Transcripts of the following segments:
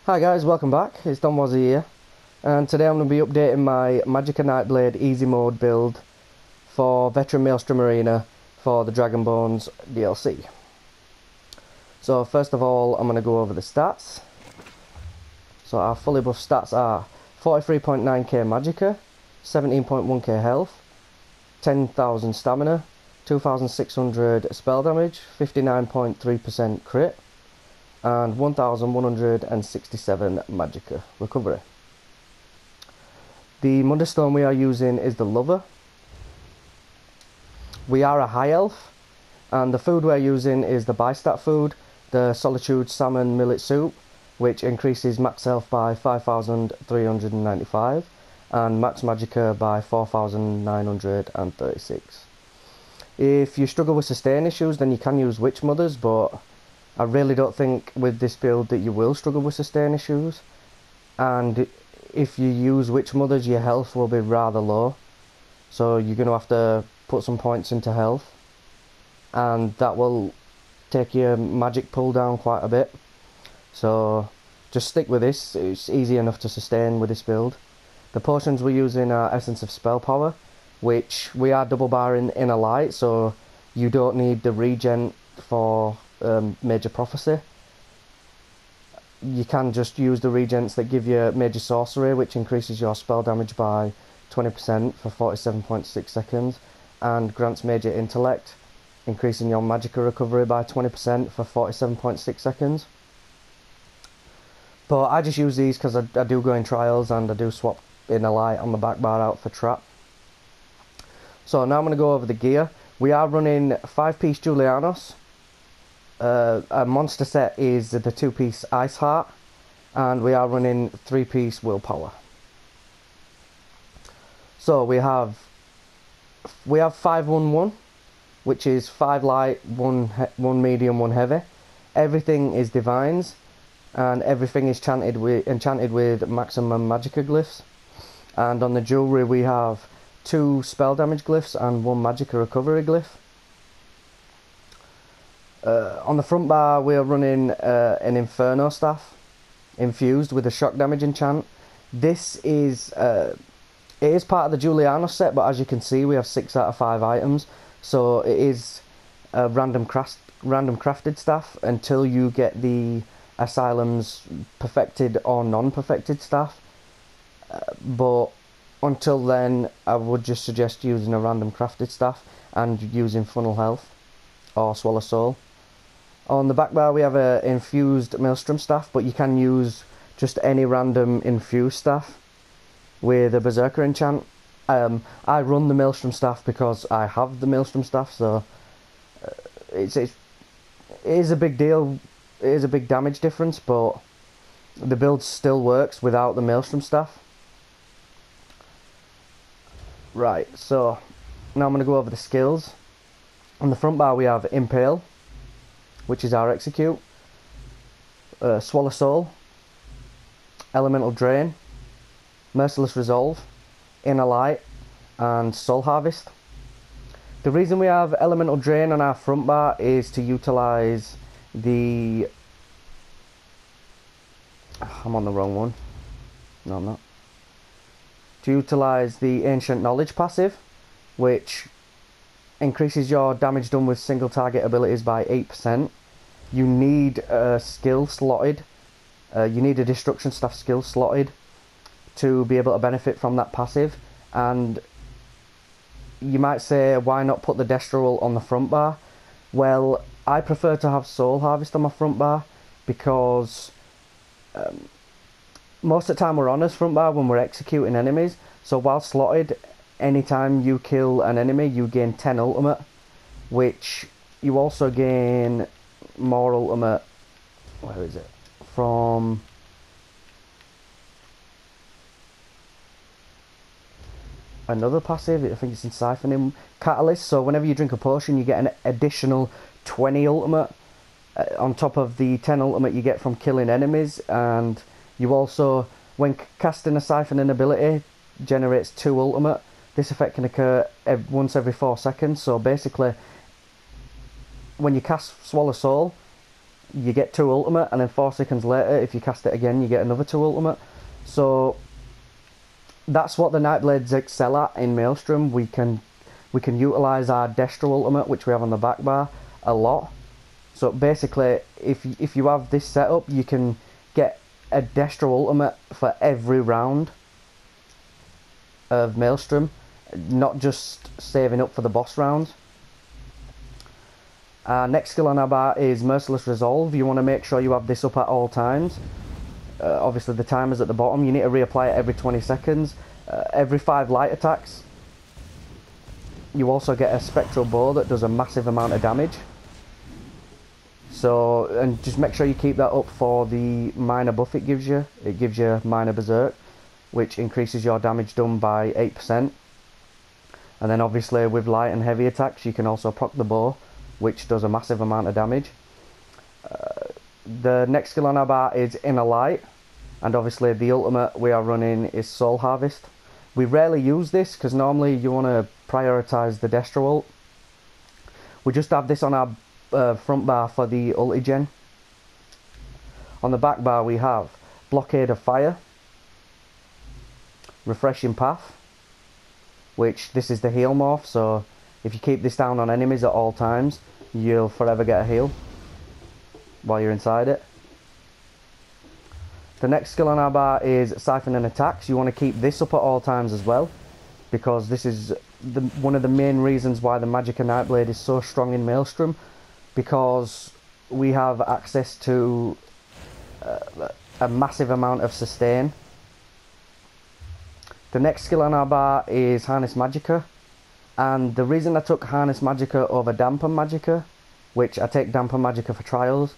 Hi guys, welcome back. It's Donwozi here, and today I'm going to be updating my Magicka Nightblade easy mode build for Veteran Maelstrom Arena for the Dragon Bones DLC. So first of all, I'm going to go over the stats. So our fully buffed stats are 43.9k Magicka, 17.1k health, 10,000 stamina, 2,600 spell damage, 59.3% crit, and 1167 Magicka recovery. The Motherstone we are using is the Lover. We are a high elf, and the food we're using is the Bystat food, the Solitude Salmon Millet Soup, which increases max health by 5,395 and max Magicka by 4,936. If you struggle with sustain issues, then you can use Witch Mothers, but I really don't think with this build that you will struggle with sustain issues, and if you use Witch Mothers your health will be rather low, so you're going to have to put some points into health, and that will take your magic pull down quite a bit. So just stick with this, it's easy enough to sustain with this build. The potions we're using are Essence of Spell Power, which we are double barring in a light, so you don't need the regen for Major Prophecy. You can just use the regents that give you Major Sorcery, which increases your spell damage by 20% for 47.6 seconds, and grants Major Intellect, increasing your Magicka recovery by 20% for 47.6 seconds. But I just use these because I do go in trials, and I do swap in a light on the back bar out for trap. So now I'm going to go over the gear. We are running 5-piece Julianos. A monster set is the 2-piece Ice Heart, and we are running 3-piece Willpower. So we have 5-1-1, which is 5 light, 1 medium, 1 heavy. Everything is divines, and everything is enchanted with maximum Magicka glyphs. And on the jewellery we have 2 spell damage glyphs and 1 Magicka recovery glyph. On the front bar we are running an Inferno staff infused with a shock damage enchant. This is it is part of the Julianos set, but as you can see we have 6 out of 5 items, so it is a random crafted staff until you get the Asylum's perfected or non-perfected staff, but until then I would just suggest using a random crafted staff and using Funnel Health or Swallow Soul. On the back bar we have a infused Maelstrom staff, but you can use just any random infused staff with a Berserker enchant. I run the Maelstrom staff because I have the Maelstrom staff, so it is a big deal. It is a big damage difference, but the build still works without the Maelstrom staff. Right, so now I'm going to go over the skills. On the front bar we have Impale, which is our execute, Swallow Soul, Elemental Drain, Merciless Resolve, Inner Light, and Soul Harvest. The reason we have Elemental Drain on our front bar is to utilise the... I'm on the wrong one. No, I'm not. To utilise the Ancient Knowledge passive, which increases your damage done with single target abilities by 8%. You need a skill slotted. You need a Destruction Staff skill slotted to be able to benefit from that passive. And you might say, why not put the Destro on the front bar? Well, I prefer to have Soul Harvest on my front bar because most of the time we're on this front bar when we're executing enemies. So while slotted, anytime you kill an enemy you gain 10 ultimate, which you also gain more ultimate, where is it, from another passive, I think it's in Siphon Catalyst. So whenever you drink a potion you get an additional 20 ultimate on top of the 10 ultimate you get from killing enemies. And you also, when casting a Siphoning ability, generates 2 ultimate. This effect can occur once every 4 seconds, so basically when you cast Swallow Soul, you get 2 ultimate, and then 4 seconds later, if you cast it again, you get another 2 ultimate. So that's what the Nightblades excel at in Maelstrom. We can utilise our Destro ultimate, which we have on the back bar, a lot. So basically, if you have this setup, you can get a Destro ultimate for every round of Maelstrom, not just saving up for the boss rounds. Next skill on our bar is Merciless Resolve. You want to make sure you have this up at all times. Obviously the timer's at the bottom. You need to reapply it every 20 seconds. Every 5 light attacks. You also get a Spectral Bow that does a massive amount of damage. So, and just make sure you keep that up for the minor buff it gives you. It gives you Minor Berserk, which increases your damage done by 8%. And then obviously with light and heavy attacks you can also proc the bow, which does a massive amount of damage. The next skill on our bar is Inner Light, and obviously the ultimate we are running is Soul Harvest. We rarely use this because normally you want to prioritise the Destro ult. We just have this on our front bar for the ulti gen. On the back bar we have Blockade of Fire, Refreshing Path, which this is the heal morph, so if you keep this down on enemies at all times, you'll forever get a heal while you're inside it. The next skill on our bar is Siphon and Attacks. You want to keep this up at all times as well, because this is one of the main reasons why the Magicka Nightblade is so strong in Maelstrom, because we have access to a massive amount of sustain. The next skill on our bar is Harness Magicka, and the reason I took Harness Magicka over Dampen Magicka, which I take Dampen Magicka for trials,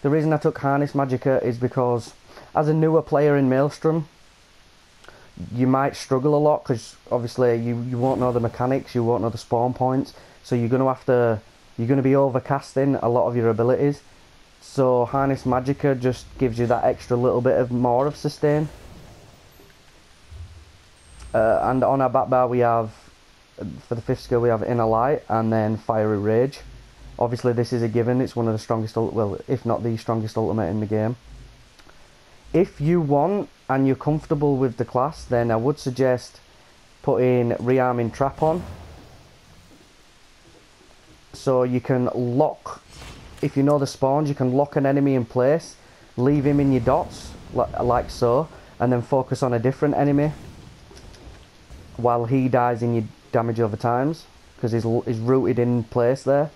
the reason I took Harness Magicka is because as a newer player in Maelstrom, you might struggle a lot because obviously you won't know the mechanics, you won't know the spawn points, so you're going to be overcasting a lot of your abilities. So Harness Magicka just gives you that extra little bit of more of sustain. And on our back bar we have, for the 5th skill we have Inner Light and then Fiery Rage. Obviously this is a given, it's one of the strongest, well if not the strongest ultimate in the game. If you want and you're comfortable with the class, then I would suggest putting Rearming Trap on. So you can lock, if you know the spawns, you can lock an enemy in place, leave him in your dots, like so, and then focus on a different enemy while he dies in your damage over times, because he's rooted in place there.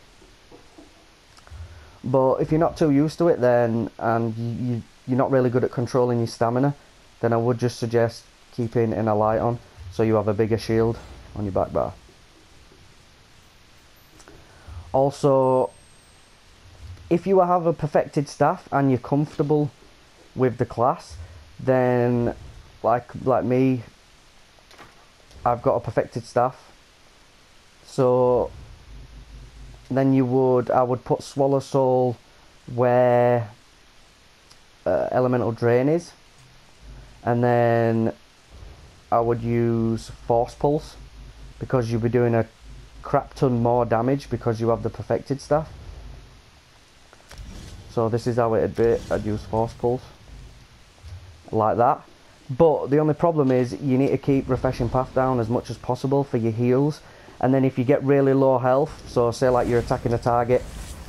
But if you're not too used to it then, and you're not really good at controlling your stamina, then I would just suggest keeping Inner Light on, so you have a bigger shield on your back bar. Also, if you have a perfected staff and you're comfortable with the class, then like me, I've got a perfected staff. So then I would put Swallow Soul where Elemental Drain is, and then I would use Force Pulse, because you'll be doing a crap ton more damage because you have the perfected staff. So this is how it'd be. I'd use Force Pulse like that. But the only problem is you need to keep Refreshing Path down as much as possible for your heals. And then if you get really low health, so say like you're attacking a target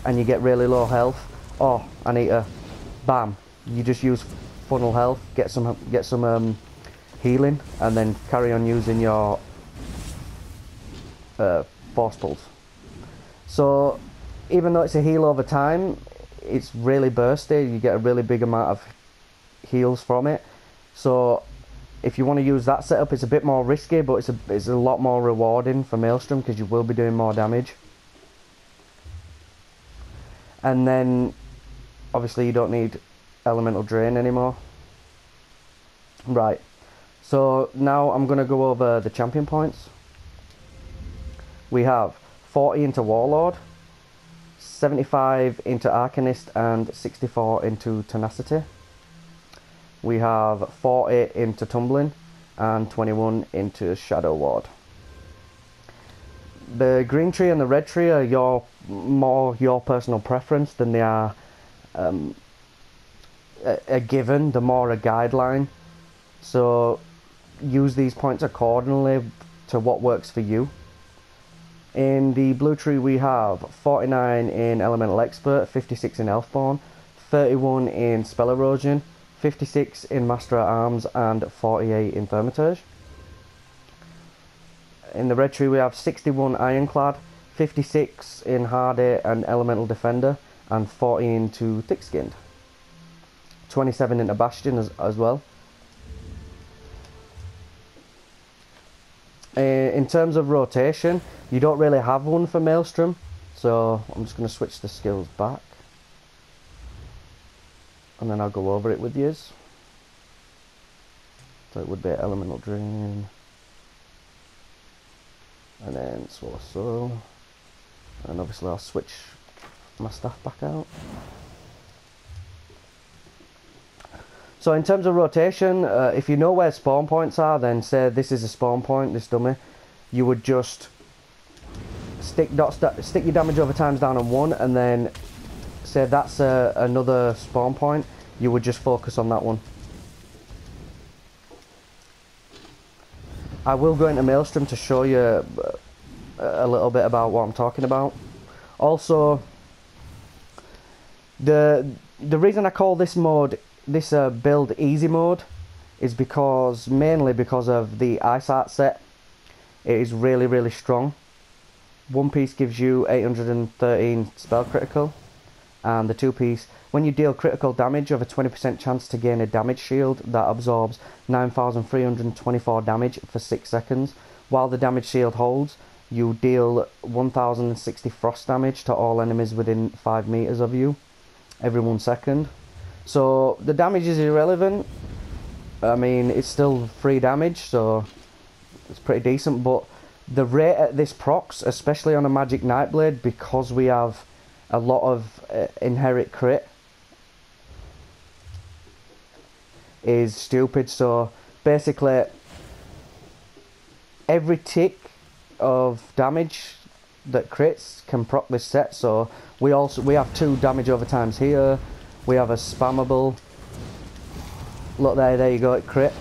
and you get really low health, oh, I need to, bam, you just use funnel health, get some healing, and then carry on using your Force Pulse. So even though it's a heal over time, it's really bursty, you get a really big amount of heals from it. So if you want to use that setup, it's a bit more risky, but it's a lot more rewarding for Maelstrom because you will be doing more damage. And then obviously you don't need Elemental Drain anymore. Right, so now I'm going to go over the champion points. We have 40 into Warlord, 75 into Arcanist, and 64 into Tenacity. We have 40 into Tumbling and 21 into Shadow Ward. The green tree and the red tree are more your personal preference than they are a given, the more a guideline. So use these points accordingly to what works for you. In the blue tree we have 49 in Elemental Expert, 56 in Elfborn, 31 in Spell Erosion, 56 in Master at Arms, and 48 in Thaumaturge. In the red tree we have 61 Ironclad, 56 in Hardy and Elemental Defender, and 14 to Thick-Skinned. 27 into Bastion as well. In terms of rotation, you don't really have one for Maelstrom, so I'm just going to switch the skills back. And then I'll go over it with yous. So it would be Elemental Drain. And then so. And obviously I'll switch my stuff back out. So in terms of rotation, if you know where spawn points are, then say this is a spawn point, this dummy, you would just stick your damage over times down on 1, and then say that's another spawn point, you would just focus on that one. I will go into Maelstrom to show you a little bit about what I'm talking about. Also, the reason I call this mode, this build easy mode, is mainly because of the Isart set. It is really strong. One piece gives you 813 spell critical, and the 2 piece, when you deal critical damage, you have a 20% chance to gain a damage shield that absorbs 9,324 damage for 6 seconds. While the damage shield holds, you deal 1,060 frost damage to all enemies within 5 meters of you every 1 second. So the damage is irrelevant. I mean, it's still free damage, so it's pretty decent, but the rate at this procs, especially on a Magic Nightblade, because we have a lot of inherent crit, is stupid. So basically every tick of damage that crits can proc this set. So we have 2 damage over times here. We have a spammable. Look there you go, it crit,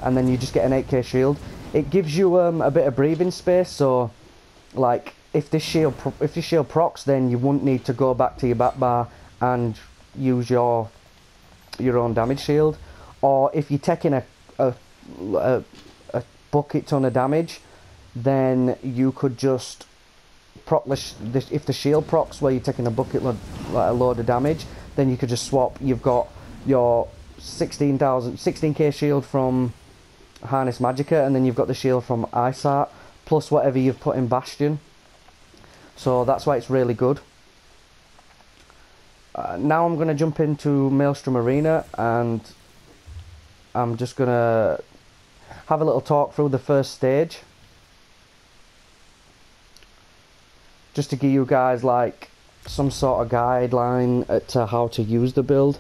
and then you just get an 8k shield. It gives you a bit of breathing space. So like if this shield procs, then you wouldn't need to go back to your back bar and use your own damage shield. Or if you're taking a bucket ton of damage, then you could just proc if the shield procs where you're taking a bucket a load of damage, then you could just swap. You've got your 16k shield from Harness Magicka, and then you've got the shield from Isart, plus whatever you've put in Bastion. So that's why it's really good. Now I'm going to jump into Maelstrom Arena, and I'm just going to have a little talk through the first stage, just to give you guys like some sort of guideline to how to use the build.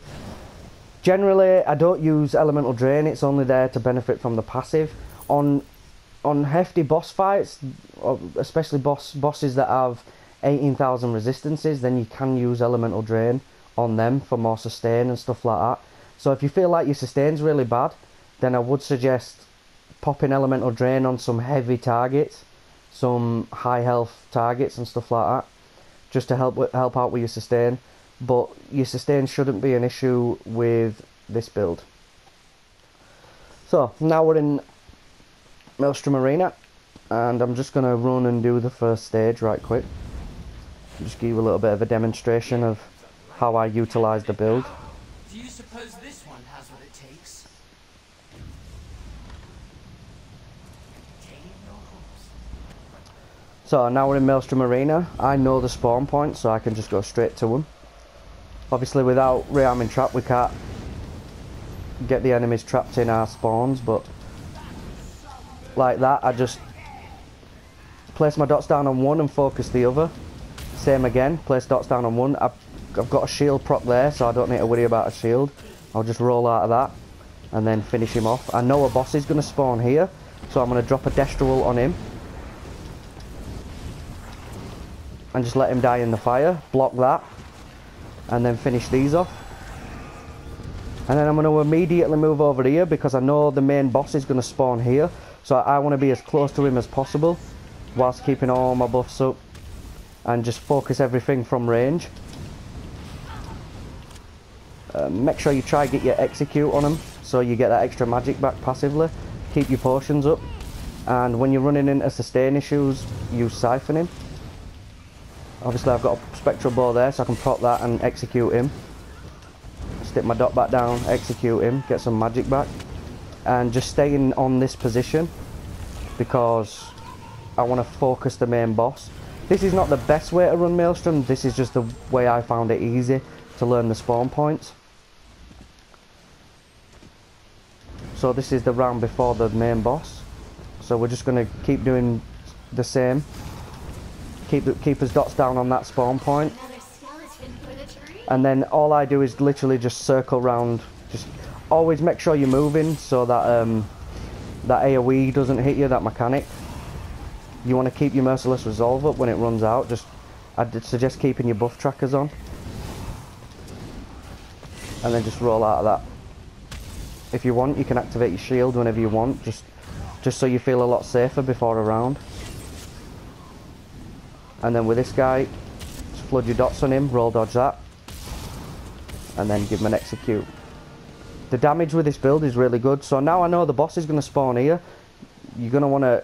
Generally, I don't use Elemental Drain, it's only there to benefit from the passive. On hefty boss fights, especially bosses that have 18,000 resistances, then you can use Elemental Drain on them for more sustain and stuff like that. So if you feel like your sustain's really bad, then I would suggest popping Elemental Drain on some heavy targets, some high health targets and stuff like that, just to help out with your sustain. But your sustain shouldn't be an issue with this build. So now we're in Maelstrom Arena, and I'm just going to run and do the first stage right quick. Just give you a little bit of a demonstration of how I utilise the build. Do you suppose this one has what it takes? So now we're in Maelstrom Arena. I know the spawn point, so I can just go straight to them. Obviously without rearming trap we can't get the enemies trapped in our spawns, but like that I just place my dots down on one and focus the other. Same again, place dots down on one. I've got a shield proc there, so I don't need to worry about a shield. I'll just roll out of that and then finish him off. I know a boss is going to spawn here, so I'm going to drop a Destral on him and just let him die in the fire. Block that. and then finish these off. And then I'm going to immediately move over here because I know the main boss is going to spawn here. So I want to be as close to him as possible whilst keeping all my buffs up and just focus everything from range. Make sure you try to get your execute on him so you get that extra magic back passively. Keep your potions up, and when you're running into sustain issues, use Siphon him. Obviously I've got a spectral bow there so I can prop that and execute him. Stick my dot back down, execute him, get some magic back, and just staying on this position because I want to focus the main boss. This is not the best way to run Maelstrom, this is just the way I found it easy to learn the spawn points. So this is the round before the main boss, so we're just going to keep doing the same. Keep his dots down on that spawn point. And then all I do is literally just circle round. Just always make sure you're moving so that that AoE doesn't hit you, that mechanic. You want to keep your Merciless Resolve up when it runs out. I'd suggest keeping your buff trackers on. And then just roll out of that. If you want, you can activate your shield whenever you want, just so you feel a lot safer before a round. And then with this guy, just flood your dots on him, roll dodge that, and then give him an execute. The damage with this build is really good, so now I know the boss is going to spawn here. You're going to want to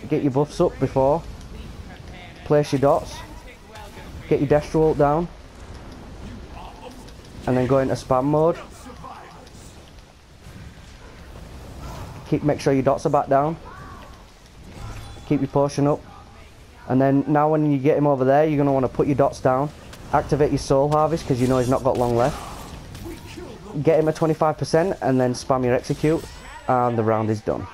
get your buffs up before, place your dots, get your Destro ult down, and then go into spam mode. Make sure your dots are back down, keep your potion up, and then now when you get him over there, you're going to want to put your dots down, activate your soul harvest because you know he's not got long left, get him at 25%, and then spam your execute, and the round is done.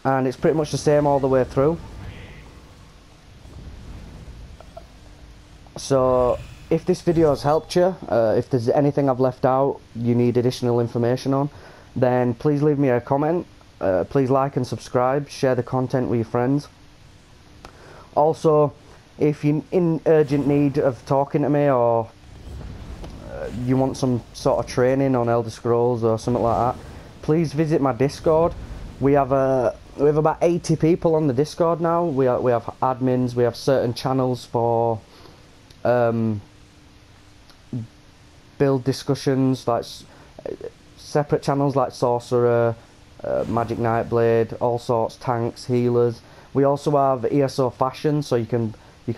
And it's pretty much the same all the way through. So if this video has helped you, if there's anything I've left out you need additional information on, then please leave me a comment. Please like and subscribe, share the content with your friends. Also, if you're in urgent need of talking to me, or you want some sort of training on Elder Scrolls or something like that, please visit my Discord. We have about 80 people on the Discord now. We have admins, we have certain channels for build discussions, like separate channels like Sorcerer, Magic Nightblade, all sorts, tanks, healers. We also have ESO Fashion, so you can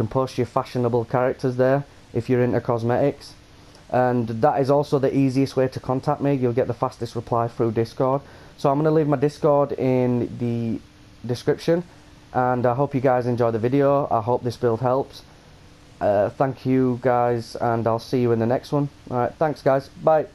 post your fashionable characters there if you're into cosmetics. And that is also the easiest way to contact me. You'll get the fastest reply through Discord. So I'm going to leave my Discord in the description, and I hope you guys enjoy the video. I hope this build helps. Thank you guys, and I'll see you in the next one. Alright, thanks guys, bye.